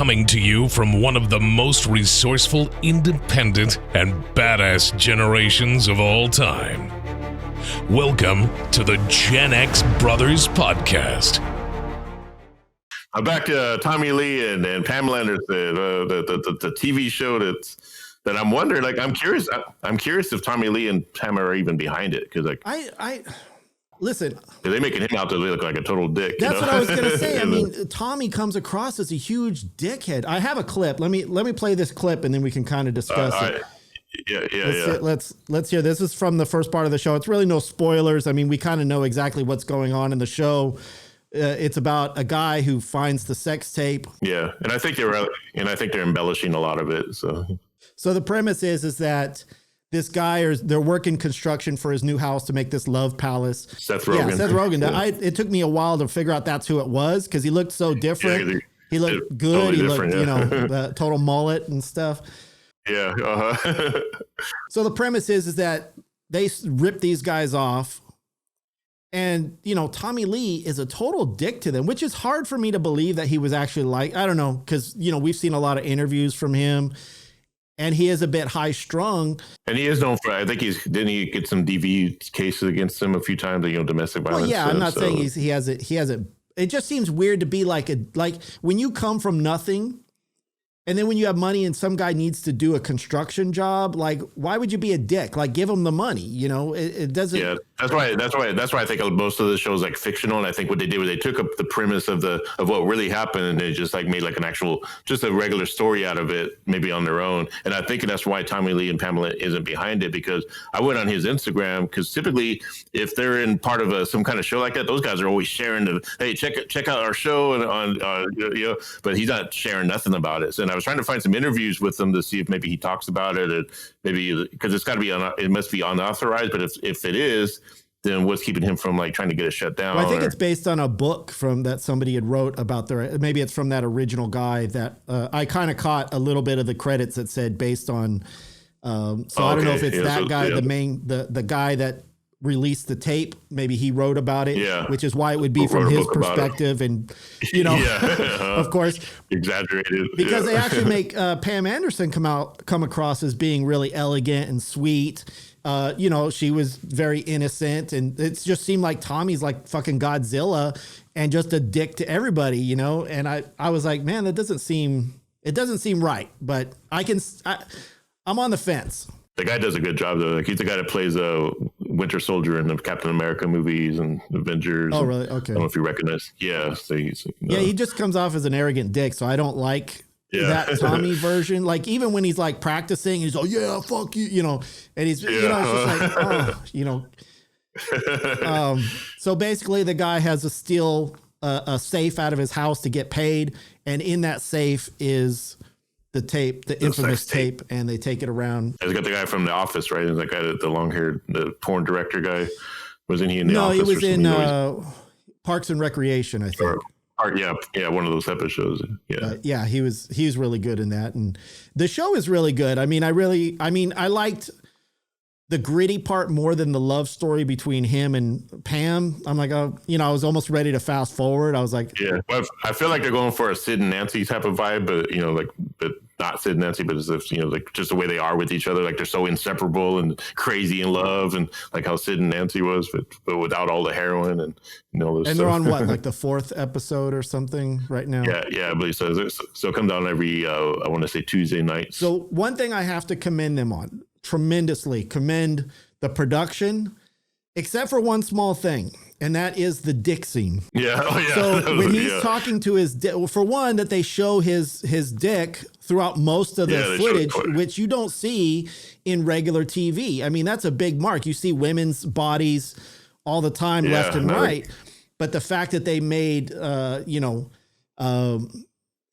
Coming to you from one of the most resourceful, independent, and badass generations of all time. Welcome to the Gen X Brothers Podcast. I'm back to Tommy Lee and Pamela Anderson, the TV show that I'm wondering. Like, I'm curious if Tommy Lee and Pam are even behind it, because like I listen. They're making him out to look like a total dick. That's what I was gonna say. I mean, Tommy comes across as a huge dickhead. I have a clip. Let me play this clip, and then we can kind of discuss it. Let's hear. This is from the first part of the show. It's really no spoilers. I mean, we kind of know exactly what's going on in the show. It's about a guy who finds the sex tape. Yeah, and I think they're embellishing a lot of it. So the premise is that this guy, they're working construction for his new house to make this love palace. Seth Rogen. Yeah, Seth Rogen. Yeah. It took me a while to figure out that's who it was, because he looked so different. Yeah, he looked good. Totally he looked, the total mullet and stuff. Yeah. So the premise is that they rip these guys off. And, Tommy Lee is a total dick to them, which is hard for me to believe that he was actually like, I don't know, because, we've seen a lot of interviews from him, and he is a bit high strung. And he is known for, I think didn't he get some DV cases against him a few times, domestic violence? Well, yeah, I'm not saying he has it. It just seems weird to be like when you come from nothing, and then when you have money and some guy needs to do a construction job, like, why would you be a dick? Like, give him the money, it doesn't. Yeah, that's why I think most of the shows like fictional. And I think what they did was they took up the premise of what really happened, and they just like made like just a regular story out of it, maybe on their own. And I think that's why Tommy Lee and Pamela isn't behind it, because I went on his Instagram, because typically if they're in part of some kind of show like that, those guys are always sharing hey, check out our show and but he's not sharing nothing about it. And I was trying to find some interviews with him to see if maybe he talks about it, and maybe because it's got to be it must be unauthorized. But if it is, then what's keeping him from like trying to get it shut down? Well, I think it's based on a book that somebody had wrote about maybe it's from that original guy that I kind of caught a little bit of the credits that said based on. I don't know if it's that guy, the guy that released the tape. Maybe he wrote about it, which is why it would be from his perspective, and of course exaggerated, because they actually make Pam Anderson come across as being really elegant and sweet. She was very innocent, and it just seemed like Tommy's like fucking Godzilla and just a dick to everybody, and I was like, man, it doesn't seem right, but I'm on the fence. The guy does a good job, though. Like, he's the guy that plays a Winter Soldier in the Captain America movies and Avengers. Oh, really? Okay. I don't know if you recognize. Yeah. So he just comes off as an arrogant dick, so I don't like that Tommy version. Like, even when he's like practicing, he's like, yeah, fuck you, and he's, it's just like, so basically the guy has to steal a safe out of his house to get paid, and in that safe is the tape, the infamous tape, and they take it around. He's got the guy from The Office, right? That guy, the long-haired, the porn director guy. Wasn't he in The Office? No, he was in Parks and Recreation, I think. Yeah, one of those episodes. Yeah, he's really good in that, and the show is really good. I mean, I liked the gritty part more than the love story between him and Pam. I'm like, I was almost ready to fast forward. I was like, yeah, well, I feel like they're going for a Sid and Nancy type of vibe, but not Sid and Nancy, but as if, like just the way they are with each other. Like, they're so inseparable and crazy in love, and like how Sid and Nancy was, but without all the heroin and and stuff. They're on what, like the 4th episode or something right now? Yeah, I believe so. So it comes out every, I want to say Tuesday night. So one thing I have to commend them on, tremendously commend the production, except for one small thing, and that is the dick scene. Yeah. Oh, yeah. So when he's talking to his dick, for one, that they show his dick throughout most of the footage, which you don't see in regular TV. I mean, that's a big mark. You see women's bodies all the time, left and right. But the fact that they made,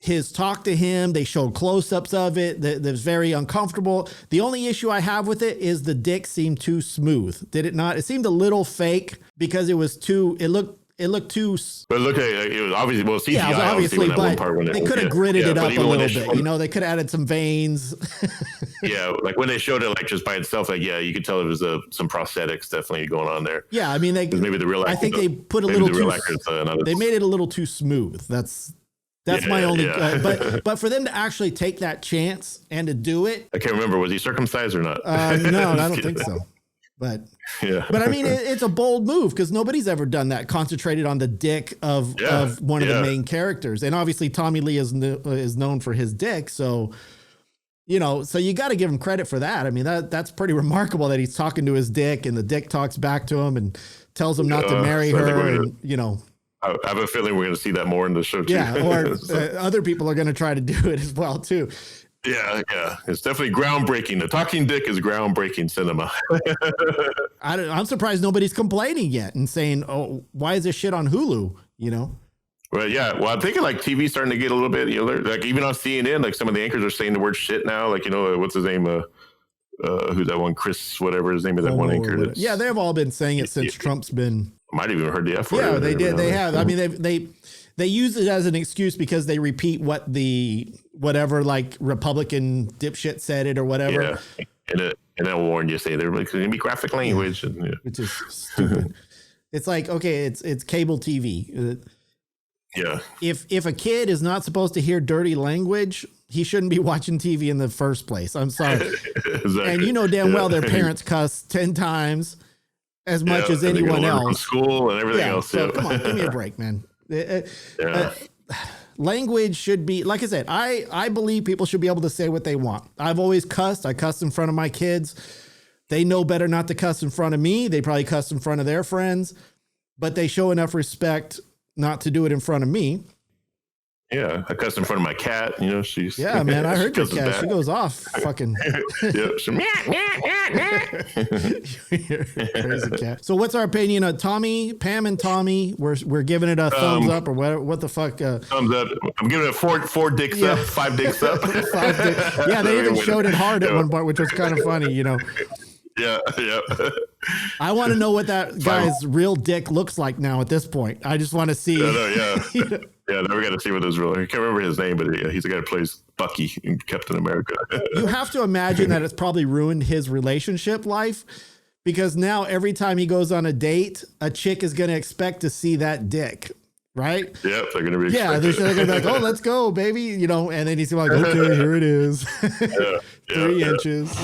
his talk to him, they showed close-ups of it. That was very uncomfortable. The only issue I have with it is the dick seemed too smooth. Did it not? It seemed a little fake because it was too. It looked too. But look, it was obviously CGI. Yeah, obviously, but they could have gritted it up a little bit. They could have added some veins. Yeah, like when they showed it, like just by itself, like you could tell it was some prosthetics definitely going on there. Yeah, I mean, maybe the real. I think they put a little too. They made it a little too smooth. That's my only, but for them to actually take that chance and to do it. I can't remember. Was he circumcised or not? No, I don't think so. But I mean, it's a bold move because nobody's ever done that. Concentrated on the dick of one of the main characters, and obviously Tommy Lee is known for his dick. So, so you got to give him credit for that. I mean, that's pretty remarkable that he's talking to his dick, and the dick talks back to him and tells him not to marry her, and I have a feeling we're going to see that more in the show too. Yeah, or other people are going to try to do it as well too. Yeah. It's definitely groundbreaking. The talking dick is groundbreaking cinema. I'm surprised nobody's complaining yet and saying, "Oh, why is this shit on Hulu?" Well, yeah. Well, I'm thinking like TV's starting to get a little bit. Like even on CNN, like some of the anchors are saying the word shit now. Like what's his name? Who's that one? Chris, whatever his name is. That one anchor. Yeah, they've all been saying it since Trump's been. Might have even heard the F word. Yeah, they did. They have. I mean, they use it as an excuse because they repeat whatever like Republican dipshit said it or whatever. Yeah, and they'll warn you, say there's going to be graphic language, which is stupid. It's like, okay, it's cable TV. Yeah. If a kid is not supposed to hear dirty language, he shouldn't be watching TV in the first place. I'm sorry. Exactly. And damn well their parents cuss 10 times as much as anyone else. From school and everything else. So come on, give me a break, man. Language should be, like I said, I believe people should be able to say what they want. I've always cussed. I cussed in front of my kids. They know better not to cuss in front of me. They probably cuss in front of their friends, but they show enough respect not to do it in front of me. Yeah, I cussed in front of my cat. She's. Yeah, man, I heard your cat. She goes off, fucking. Crazy cat. So, what's our opinion on Tommy, Pam, and Tommy? We're giving it a thumbs up or what the fuck? Thumbs up. I'm giving it four dicks up, 5 dicks up. 5 dicks. Yeah, they even showed it hard at one point, which was kind of funny. Yeah. I want to know what that guy's real dick looks like now at this point. I just want to see. Yeah, now we got to see what his real. I can't remember his name, but he's the guy who plays Bucky in Captain America. You have to imagine that it's probably ruined his relationship life because now every time he goes on a date, a chick is going to expect to see that dick. Right? Yep, they're going to be. Yeah, they're going to be like, "Oh, let's go, baby," and then he's like, "Okay, here it is, 3 inches."